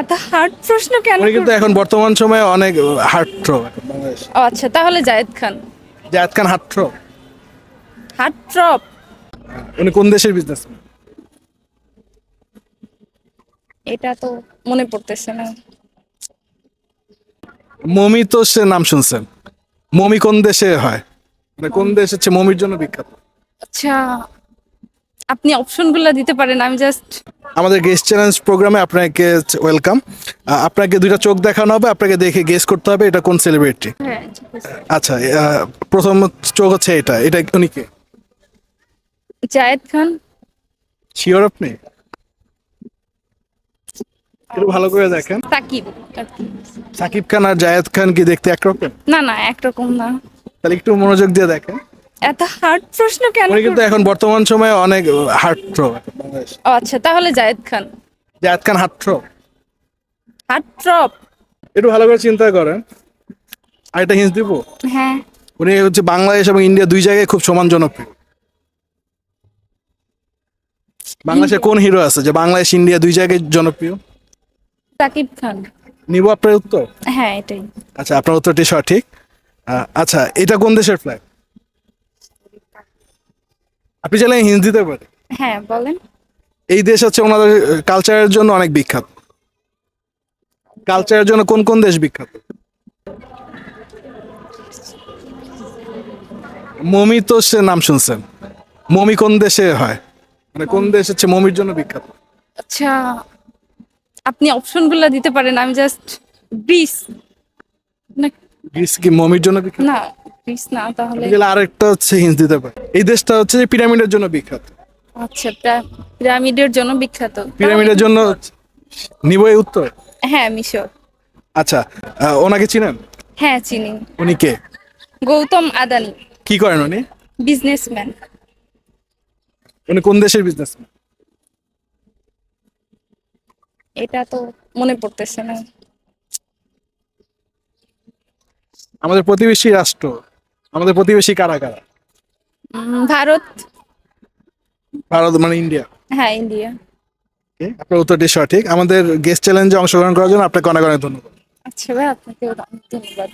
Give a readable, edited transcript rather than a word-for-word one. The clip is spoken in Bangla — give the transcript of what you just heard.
এত হার্ড প্রশ্ন কেন উনি কিন্তু এখন বর্তমান সময়ে অনেক হার্ট থ্রো ও আচ্ছা, তাহলে Zayed Khan. Zayed Khan heart throw. Heart ট্রপ। উনি কোন দেশের বিজনেসম্যান? এটা তো মনে পড়তেছে না। মমি তো সে নাম শুনছেন। মমি কোন দেশে হয়, মানে কোন দেশ হচ্ছে মমির জন্য বিখ্যাত? আচ্ছা, আপনি অপশনগুলো দিতে পারেন, আমি জাস্ট। আমাদের গেস্ট চ্যালেঞ্জ প্রোগ্রামে আপনাকে ওয়েলকাম। আপনাকে দুইটা চোখ দেখানো হবে, আপনাকে দেখে গেস করতে হবে এটা কোন সেলিব্রিটি। হ্যাঁ, ঠিক আছে। আচ্ছা, প্রথম চোখ হচ্ছে এটা এটা উনি কে? জায়েদ খান। শিওর আপনি? একটু ভালো করে দেখেন। সাকিব আর কি। সাকিব খান আর জায়েদ খান কি দেখতে একরকম? না না, একরকম না। তাহলে একটু মনোযোগ দিয়ে দেখেন। এত হার্ড প্রশ্ন কেন উনি কিন্তু এখন বর্তমান সময়ে অনেক হার্ট থ্রো। ও আচ্ছা, তাহলে Zayed Khan. Zayed Khan heart throw. Heart ট্রপ। একটু ভালো করে চিন্তা করেন। আরেকটা হিন্স দিব। হ্যাঁ। উনি হচ্ছে বাংলাদেশ এবং ইন্ডিয়া দুই জায়গায় খুব সমান জনপ্রিয়। বাংলাদেশে কোন হিরো আছে যে বাংলাদেশ ইন্ডিয়া দুই জায়গায় জনপ্রিয়? সাকিব খান। নিব আপনার উত্তর? হ্যাঁ, এটাই। আচ্ছা, আপনার উত্তরটি সঠিক। আচ্ছা, এটা কোন দেশের ফ্ল্যাগ? আপনি চাইলে হিন্স দিতে পারেন। হ্যাঁ, বলেন। এই দেশ হচ্ছে ওনাদের কালচারের জন্য অনেক বিখ্যাত। কালচারের জন্য কোন কোন দেশ বিখ্যাত? মমি তো সে নাম শুনছেন। মমি কোন দেশে হয়, মানে কোন দেশ হচ্ছে মমির জন্য বিখ্যাত? আচ্ছা, আপনি অপশনগুলো দিতে পারেন, আমি জাস্ট। গ্রিস। না। গ্রিস কি মমির জন্য বিখ্যাত? না, গ্রিস না তাহলে। আপনি চাইলে আরেকটা হচ্ছে হিন্স দিতে পারেন। এই দেশটা হচ্ছে পিরামিডের জন্য বিখ্যাত। আচ্ছা, পিরামিডের জন্য বিখ্যাত। পিরামিডের জন্য নিব এই উত্তর? হ্যাঁ, মিশর। আচ্ছা, ওনাকে চিনেন? হ্যাঁ, চিনি। উনি কে? গৌতম আদানি। কি করেন উনি? বিজনেসম্যান। উনি কোন দেশের বিজনেসম্যান? এটা তো মনে পড়তেছে না। আমাদের প্রতিবেশী রাষ্ট্র, আমাদের প্রতিবেশী কারা কারা? ভারত। ভারত মানে ইন্ডিয়া। হ্যাঁ, ইন্ডিয়া। Okay, আপনার উত্তরটি সঠিক। আমাদের গেস্ট চ্যালেঞ্জে অংশগ্রহণ করার জন্য আপনাকে অনেক অনেক ধন্যবাদ। আচ্ছা ভাই, আপনাকে অনেক ধন্যবাদ।